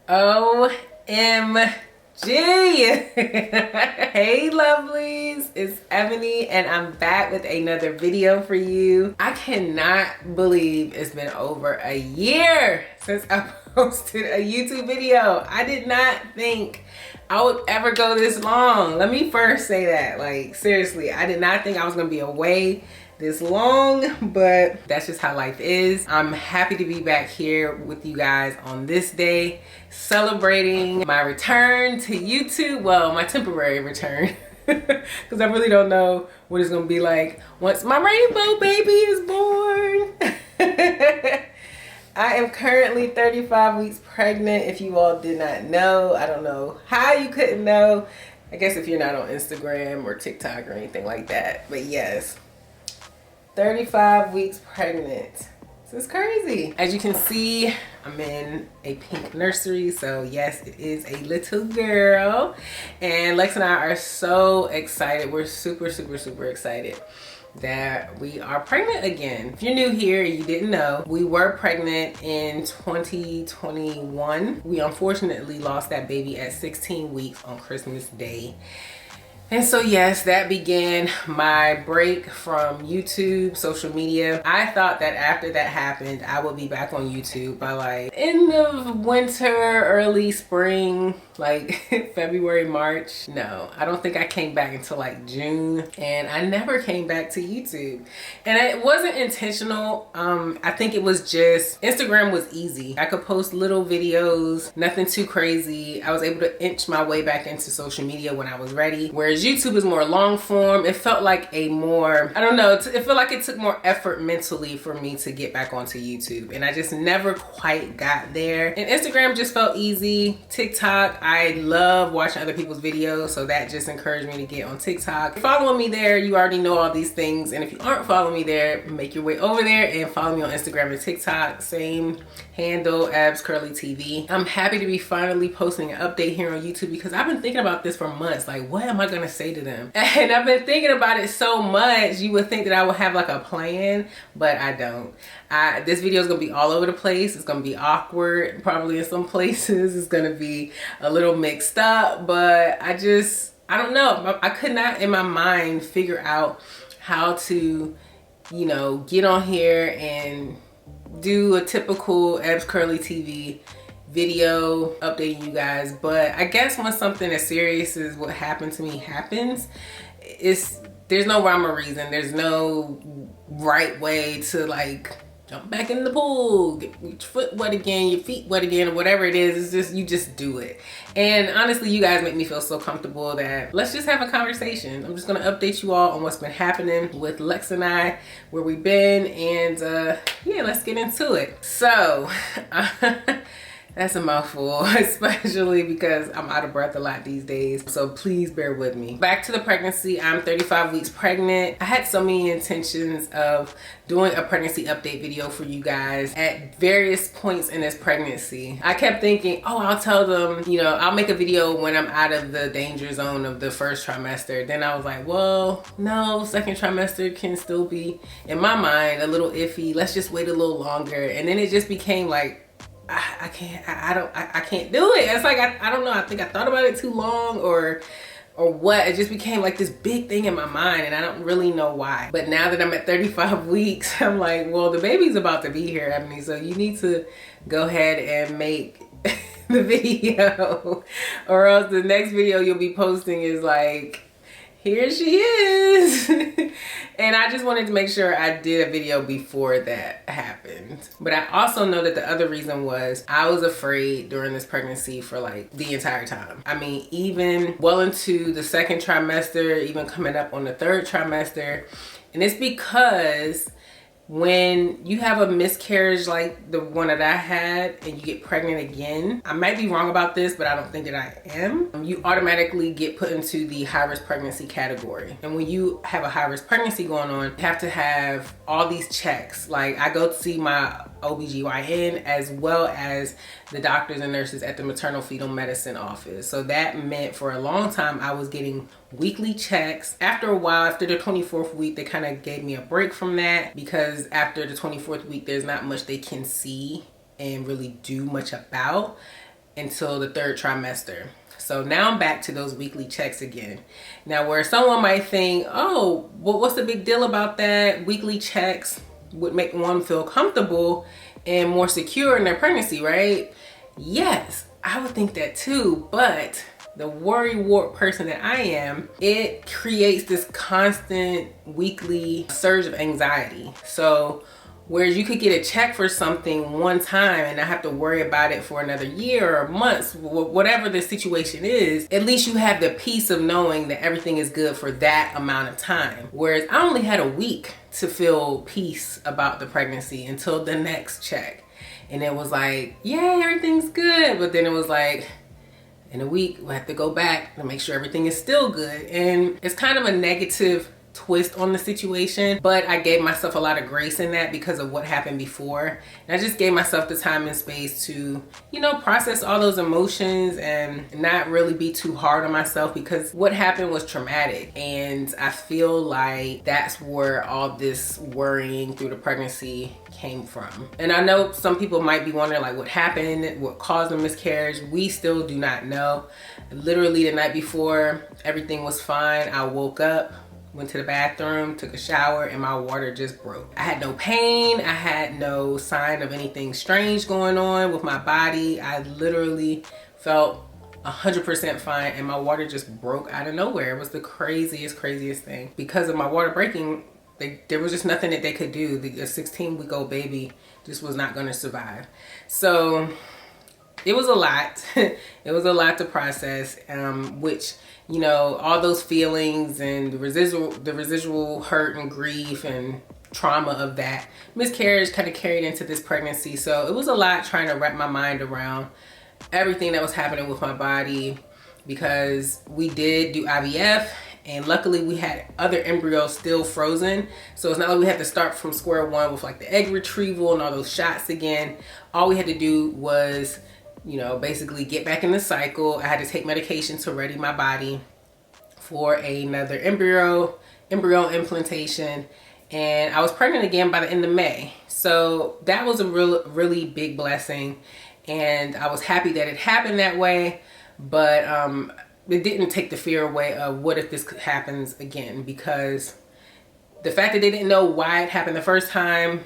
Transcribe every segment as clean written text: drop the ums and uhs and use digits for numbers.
OMG. Hey lovelies, it's Ebony and I'm back with another video for you. I cannot believe it's been over a year since I posted a YouTube video. I did not think I would ever go this long. Let me first say that, like, seriously, I did not think I was gonna be away this long, but that's just how life is. I'm happy to be back here with you guys on this day, celebrating my return to YouTube. Well, my temporary return, because I really don't know what it's gonna be like once my rainbow baby is born. I am currently 35 weeks pregnant, if you all did not know. I don't know how you couldn't know. I guess if you're not on Instagram or TikTok or anything like that, but yes. 35 weeks pregnant. This is crazy. As you can see, I'm in a pink nursery. So yes, it is a little girl. And Lex and I are so excited. We're super excited that we are pregnant again. If you're new here and you didn't know, we were pregnant in 2021. We unfortunately lost that baby at 16 weeks on Christmas Day. And so yes, that began my break from YouTube, social media. I thought that after that happened, I would be back on YouTube by like end of winter, early spring, like February, March. No, I don't think I came back until like June, and I never came back to YouTube. And it wasn't intentional. I think it was just, Instagram was easy. I could post little videos, nothing too crazy. I was able to inch my way back into social media when I was ready. Whereas YouTube is more long form. It felt like a more, I don't know, it felt like it took more effort mentally for me to get back onto YouTube. And I just never quite got there. And Instagram just felt easy. TikTok, I love watching other people's videos. So that just encouraged me to get on TikTok. If you're following me there, you already know all these things. And if you aren't following me there, make your way over there and follow me on Instagram and TikTok. Same handle, Abs Curly TV. I'm happy to be finally posting an update here on YouTube because I've been thinking about this for months. Like, what am I gonna say to them? And I've been thinking about it so much. You would think that I would have like a plan, but I don't. This video is gonna be all over the place. It's gonna be awkward, probably in some places. It's gonna be a little mixed up, but I don't know. I could not in my mind figure out how to, you know, get on here and do a typical Abs Curly TV video updating you guys. But I guess when something as serious as what happened to me happens, there's no rhyme or reason. There's no right way to like jump back in the pool, get your foot wet again, your feet wet again, or whatever it is. It's just, you just do it. And honestly, you guys make me feel so comfortable that let's just have a conversation. I'm just gonna update you all on what's been happening with Lex and I, where we've been, and yeah, let's get into it. So that's a mouthful, especially because I'm out of breath a lot these days. So please bear with me. Back to the pregnancy. I'm 35 weeks pregnant. I had so many intentions of doing a pregnancy update video for you guys at various points in this pregnancy. I kept thinking, oh, I'll tell them, you know, I'll make a video when I'm out of the danger zone of the first trimester. Then I was like, well, no, second trimester can still be, in my mind, a little iffy. Let's just wait a little longer. And then it just became like, I can't do it. It's like, I don't know. I think I thought about it too long or what. It just became like this big thing in my mind and I don't really know why. But now that I'm at 35 weeks, I'm like, well, the baby's about to be here, Ebony. So you need to go ahead and make the video or else the next video you'll be posting is like, here she is. And I just wanted to make sure I did a video before that happened. But I also know that the other reason was I was afraid during this pregnancy for like the entire time. I mean, even well into the second trimester, even coming up on the third trimester. And it's because when you have a miscarriage like the one that I had and you get pregnant again, I might be wrong about this, but I don't think that I am. You automatically get put into the high-risk pregnancy category. And when you have a high-risk pregnancy going on, you have to have all these checks. Like I go to see my OBGYN as well as the doctors and nurses at the maternal fetal medicine office. So that meant for a long time I was getting weekly checks. After a while, after the 24th week, they kind of gave me a break from that because after the 24th week, there's not much they can see and really do much about. until the 3rd trimester. So now I'm back to those weekly checks again. Now where someone might think, oh, well, what's the big deal about that? Weekly checks would make one feel comfortable and more secure in their pregnancy, right? Yes, I would think that too, but the worry-wart person that I am, it creates this constant weekly surge of anxiety. So whereas you could get a check for something one time and not have to worry about it for another year or months, whatever the situation is, at least you have the peace of knowing that everything is good for that amount of time. Whereas I only had a week to feel peace about the pregnancy until the next check. And it was like, yay, everything's good. But then it was like, in a week, we'll have to go back to make sure everything is still good. And it's kind of a negative twist on the situation, but I gave myself a lot of grace in that because of what happened before. And I just gave myself the time and space to, you know, process all those emotions and not really be too hard on myself, because what happened was traumatic. And I feel like that's where all this worrying through the pregnancy came from. And I know some people might be wondering, like, what happened, what caused the miscarriage. We still do not know. Literally the night before, everything was fine. I woke up, went to the bathroom, took a shower, and my water just broke. I had no pain. I had no sign of anything strange going on with my body. I literally felt 100% fine, and my water just broke out of nowhere. It was the craziest thing. Because of my water breaking, there was just nothing that they could do. The 16-week-old baby just was not going to survive. So it was a lot. It was a lot to process, which, you know, all those feelings and the residual hurt and grief and trauma of that miscarriage kind of carried into this pregnancy. So it was a lot trying to wrap my mind around everything that was happening with my body, because we did do IVF, and luckily we had other embryos still frozen. So it's not like we had to start from square one with like the egg retrieval and all those shots again. All we had to do was, you know, basically get back in the cycle. I had to take medication to ready my body for another embryo implantation, and I was pregnant again by the end of May. So that was a really big blessing, and I was happy that it happened that way. But it didn't take the fear away of what if this happens again, because the fact that they didn't know why it happened the first time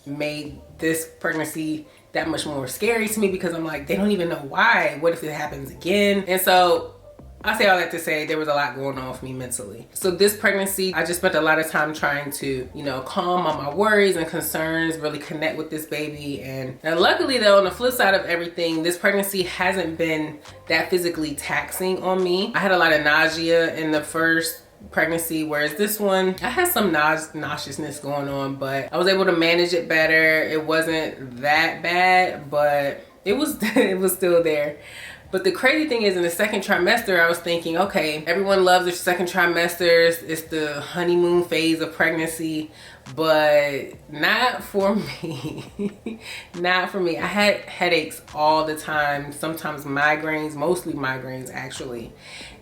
made this pregnancy that much more scary to me, because I'm like, they don't even know why. What if it happens again? And so I say all that to say there was a lot going on with me mentally. So this pregnancy, I just spent a lot of time trying to, you know, calm all my worries and concerns, really connect with this baby. And luckily though, on the flip side of everything, this pregnancy hasn't been that physically taxing on me. I had a lot of nausea in the first pregnancy, whereas this one, I had some nauseousness going on, but I was able to manage it better. It wasn't that bad, but it was it was still there. But the crazy thing is, in the 2nd trimester, I was thinking, okay, everyone loves their 2nd trimesters. It's the honeymoon phase of pregnancy, but not for me. Not for me. I had headaches all the time, sometimes migraines, mostly migraines actually.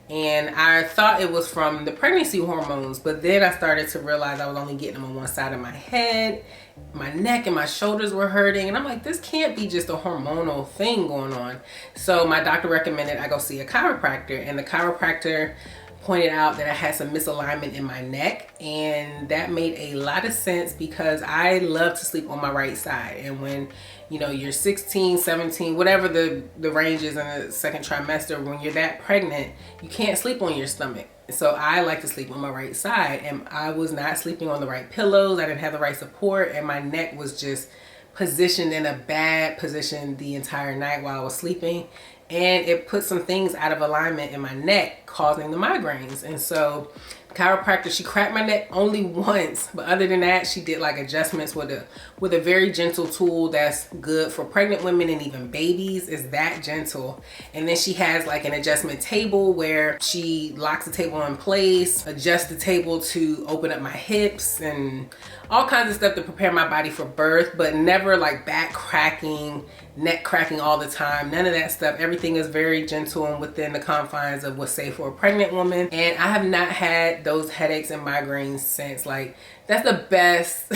And I thought it was from the pregnancy hormones, but then I started to realize I was only getting them on one side of my head. My neck and my shoulders were hurting, and I'm like, this can't be just a hormonal thing going on. So my doctor recommended I go see a chiropractor, and the chiropractor pointed out that I had some misalignment in my neck, and that made a lot of sense because I love to sleep on my right side. And when, you know, you're 16, 17, whatever the range is in the 2nd trimester, when you're that pregnant, you can't sleep on your stomach. So I like to sleep on my right side, and I was not sleeping on the right pillows. I didn't have the right support, and my neck was just positioned in a bad position the entire night while I was sleeping. And it put some things out of alignment in my neck, causing the migraines. And so chiropractor, she cracked my neck only once, but other than that, she did like adjustments with a very gentle tool that's good for pregnant women and even babies. Is that gentle. And then she has like an adjustment table where she locks the table in place, adjusts the table to open up my hips, and all kinds of stuff to prepare my body for birth, but never like back cracking, neck cracking all the time. None of that stuff. Everything is very gentle and within the confines of what's safe for a pregnant woman. And I have not had those headaches and migraines since. Like, that's the best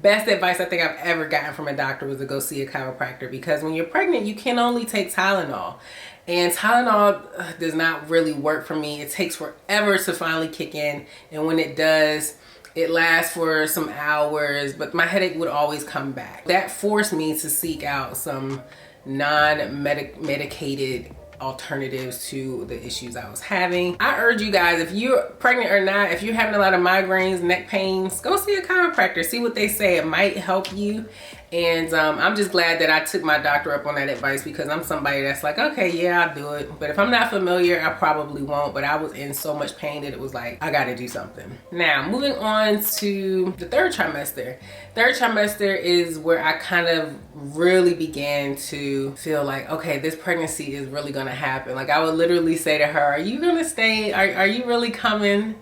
best advice I think I've ever gotten from a doctor was to go see a chiropractor, because when you're pregnant, you can only take Tylenol. And Tylenol does not really work for me. It takes forever to finally kick in. And when it does, it lasts for some hours, but my headache would always come back. That forced me to seek out some non-medicated alternatives to the issues I was having. I urge you guys, if you're pregnant or not, if you're having a lot of migraines, neck pains, go see a chiropractor, see what they say. It might help you. And I'm just glad that I took my doctor up on that advice, because I'm somebody that's like, okay, yeah, I'll do it. But if I'm not familiar, I probably won't. But I was in so much pain that it was like, I gotta do something. Now, moving on to the third trimester. Third trimester is where I kind of really began to feel like, okay, this pregnancy is really gonna happen. Like, I would literally say to her, are you gonna stay? Are you really coming?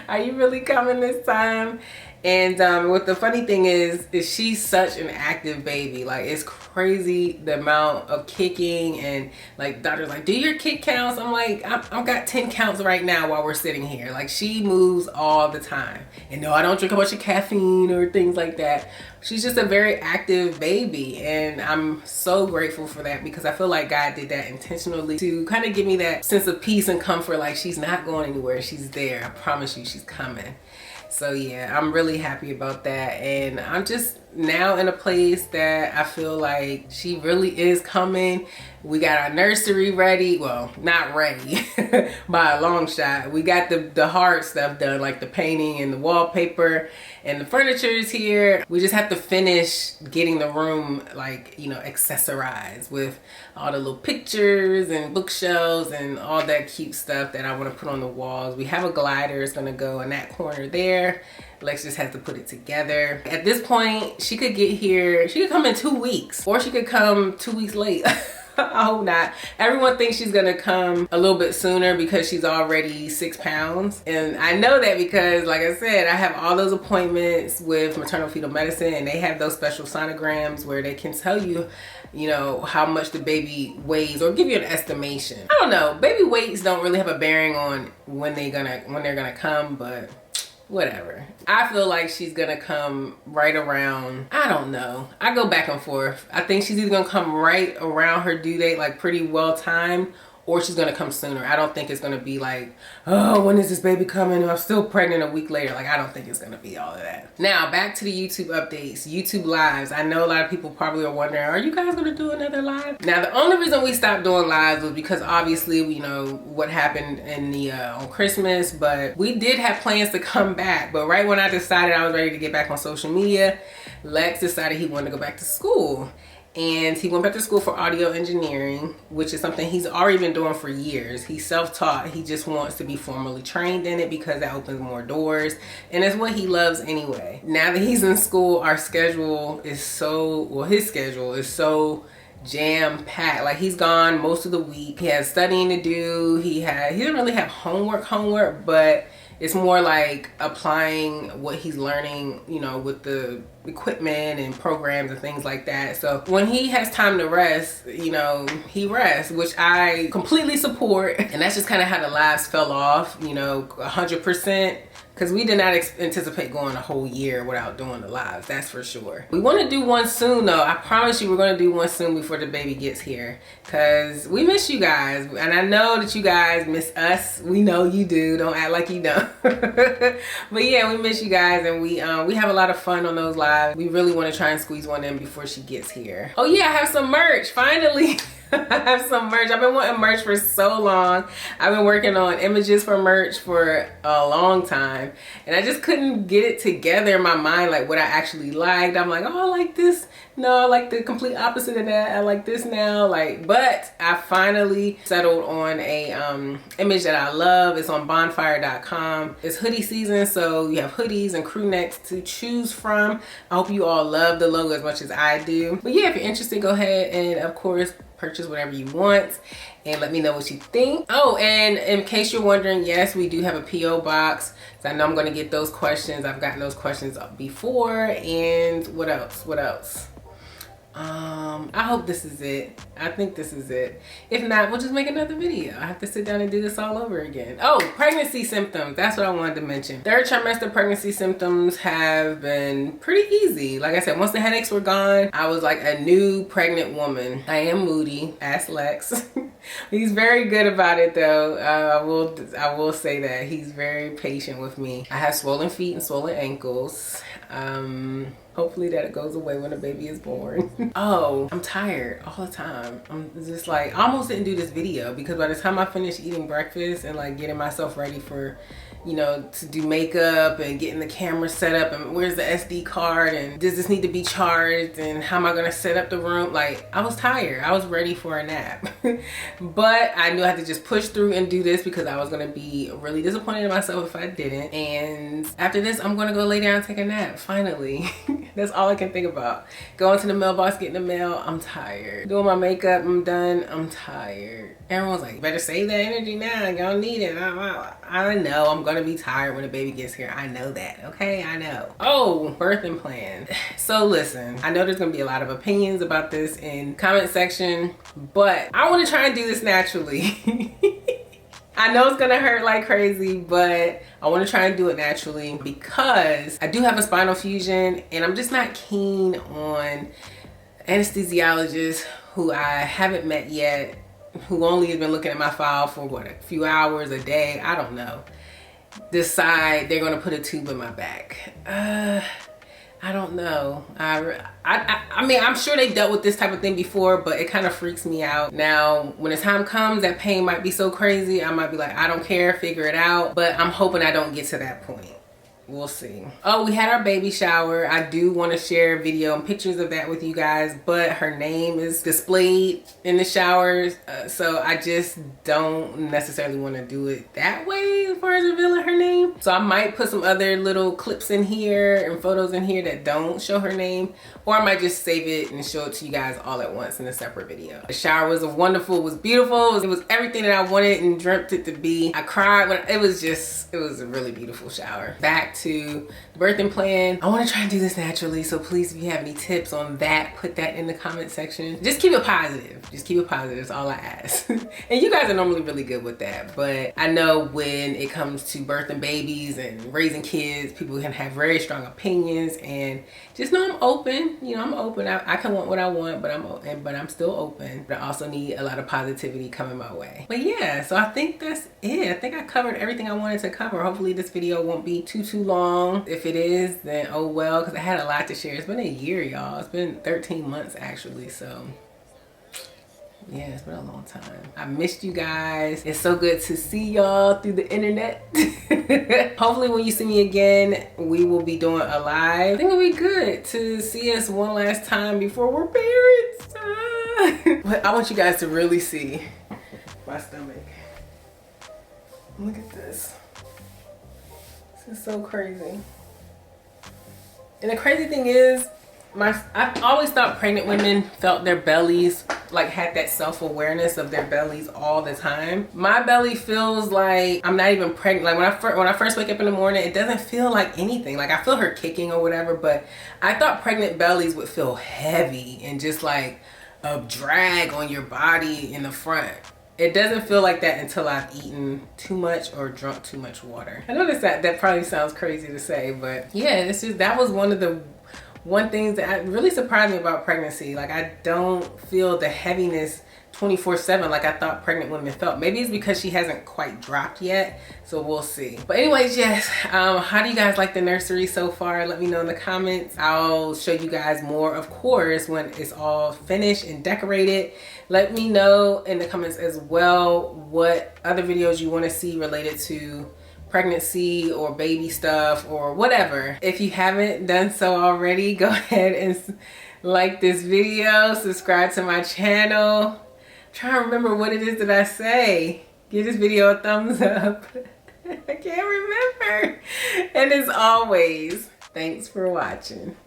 Are you really coming this time? And what the funny thing is she's such an active baby. Like, it's crazy the amount of kicking, and like doctor's like, do your kick counts? I'm like, I've got 10 counts right now while we're sitting here. Like, she moves all the time. And no, I don't drink a bunch of caffeine or things like that. She's just a very active baby, and I'm so grateful for that, because I feel like God did that intentionally to kind of give me that sense of peace and comfort. Like, she's not going anywhere. She's there. I promise you, she's coming. So yeah, I'm really happy about that. And I'm just now in a place that I feel like she really is coming. We got our nursery ready. Well, not ready by a long shot. We got the hard stuff done, like the painting and the wallpaper, and the furniture is here. We just have to finish getting the room, like, you know, accessorized with all the little pictures and bookshelves and all that cute stuff that I want to put on the walls. We have a glider. It's going to go in that corner there. Lex just has to put it together. At this point, she could get here. She could come in 2 weeks, or she could come 2 weeks late. I hope not. Everyone thinks she's gonna come a little bit sooner because she's already 6 pounds. And I know that because, like I said, I have all those appointments with maternal fetal medicine, and they have those special sonograms where they can tell you, you know, how much the baby weighs, or give you an estimation. I don't know. Baby weights don't really have a bearing on when they're gonna come, but whatever. I feel like she's gonna come right around, I don't know. I go back and forth. I think she's either gonna come right around her due date, like pretty well timed, or she's gonna come sooner. I don't think it's gonna be like, oh, when is this baby coming? I'm still pregnant a week later. Like, I don't think it's gonna be all of that. Now, back to the YouTube updates, YouTube lives. I know a lot of people probably are wondering, are you guys gonna do another live? Now, the only reason we stopped doing lives was because obviously, you know, what happened in the on Christmas, but we did have plans to come back. But right when I decided I was ready to get back on social media, Lex decided he wanted to go back to school. And he went back to school for audio engineering, which is something he's already been doing for years. He's self-taught. He just wants to be formally trained in it because that opens more doors. And it's what he loves anyway. Now that he's in school, our schedule is so, well, his schedule is so jam-packed. Like, he's gone most of the week. He has studying to do. He doesn't really have homework, but it's more like applying what he's learning, you know, with the equipment and programs and things like that. So when he has time to rest, you know, he rests, which I completely support. And that's just kind of how the lives fell off, you know, 100%. Because we did not anticipate going a whole year without doing the lives, that's for sure. We want to do one soon though. I promise you we're going to do one soon before the baby gets here. Because we miss you guys. And I know that you guys miss us. We know you do. Don't act like you don't. But yeah, we miss you guys. And we have a lot of fun on those lives. We really want to try and squeeze one in before she gets here. Oh yeah, I have some merch, finally. I have some merch. I've been wanting merch for so long. I've been working on images for merch for a long time, and I just couldn't get it together in my mind, like what I actually liked. I'm like, oh, I like this. No, I like the complete opposite of that. I like this now. Like, but I finally settled on a image that I love. It's on bonfire.com. It's hoodie season, so you have hoodies and crew necks to choose from. I hope you all love the logo as much as I do. But yeah, if you're interested, go ahead and of course purchase whatever you want and let me know what you think. Oh, and in case you're wondering, yes, we do have a PO box. So I know I'm going to get those questions. I've gotten those questions before. And what else? I hope this is it. I think this is it. If not, we'll just make another video. I have to sit down and do this all over again. Oh, pregnancy symptoms. That's what I wanted to mention. Third trimester pregnancy symptoms have been pretty easy. Like I said, once the headaches were gone, I was like a new pregnant woman. I am moody. Ask Lex. He's very good about it though. I will say that he's very patient with me. I have swollen feet and swollen ankles. Hopefully that it goes away when the baby is born. Oh, I'm tired all the time. I'm just like, I almost didn't do this video because by the time I finished eating breakfast and like getting myself ready for, you know, to do makeup and getting the camera set up and where's the SD card and does this need to be charged and how am I gonna set up the room? Like, I was tired. I was ready for a nap. But I knew I had to just push through and do this because I was gonna be really disappointed in myself if I didn't. And after this, I'm gonna go lay down and take a nap, finally. That's all I can think about. Going to the mailbox, getting the mail, I'm tired. Doing my makeup, I'm done, I'm tired. Everyone's like, better save that energy now, y'all need it. I know I'm gonna be tired when the baby gets here. I know that, okay? I know. Oh, birthing plan. So listen, I know there's gonna be a lot of opinions about this in comment section, but I wanna try and do this naturally. I know it's gonna hurt like crazy, but I wanna try and do it naturally because I do have a spinal fusion and I'm just not keen on anesthesiologists who I haven't met yet, who only has been looking at my file for what, a few hours a day, I don't know, decide they're gonna put a tube in my back. I don't know. I mean, I'm sure they dealt with this type of thing before, but it kind of freaks me out. Now, when the time comes, that pain might be so crazy, I might be like, I don't care, figure it out. But I'm hoping I don't get to that point. We'll see. Oh, we had our baby shower. I do want to share video and pictures of that with you guys, but her name is displayed in the showers. So I just don't necessarily want to do it that way as far as revealing her name. So I might put some other little clips in here and photos in here that don't show her name, or I might just save it and show it to you guys all at once in a separate video. The shower was wonderful, it was beautiful. It was everything that I wanted and dreamt it to be. I cried when it was a really beautiful shower. Back to the birthing plan. I want to try and do this naturally, so please, if you have any tips on that, put that in the comment section. Just keep it positive. Just keep it positive. That's all I ask. And you guys are normally really good with that, but I know when it comes to birthing babies and raising kids, people can have very strong opinions, and just know I'm open. You know, I'm open. I can want what I want, but I'm still open. But I also need a lot of positivity coming my way. But yeah, so I think that's it. I think I covered everything I wanted to cover. Hopefully this video won't be too long. If it is, then oh well, because I had a lot to share. It's been a year, y'all. It's been 13 months actually, so yeah, it's been a long time. I missed you guys. It's so good to see y'all through the internet. Hopefully when you see me again, we will be doing a live. I think it'll be good to see us one last time before we're parents. But I want you guys to really see my stomach. Look at this. This is so crazy. And the crazy thing is, I've always thought pregnant women felt their bellies, like had that self-awareness of their bellies all the time. My belly feels like I'm not even pregnant. Like when I first wake up in the morning, it doesn't feel like anything. Like I feel her kicking or whatever, but I thought pregnant bellies would feel heavy and just like a drag on your body in the front. It doesn't feel like that until I've eaten too much or drunk too much water. I noticed that probably sounds crazy to say, but yeah, it's just, that was one thing that really surprised me about pregnancy. Like I don't feel the heaviness 24/7 like I thought pregnant women felt. Maybe it's because she hasn't quite dropped yet, so we'll see. But anyways, yes, how do you guys like the nursery so far? Let me know in the comments. I'll show you guys more, of course, when it's all finished and decorated. Let me know in the comments as well what other videos you want to see related to pregnancy or baby stuff or whatever. If you haven't done so already, go ahead and like this video, subscribe to my channel. Try to remember what it is that I say. Give this video a thumbs up. I can't remember. And as always, thanks for watching.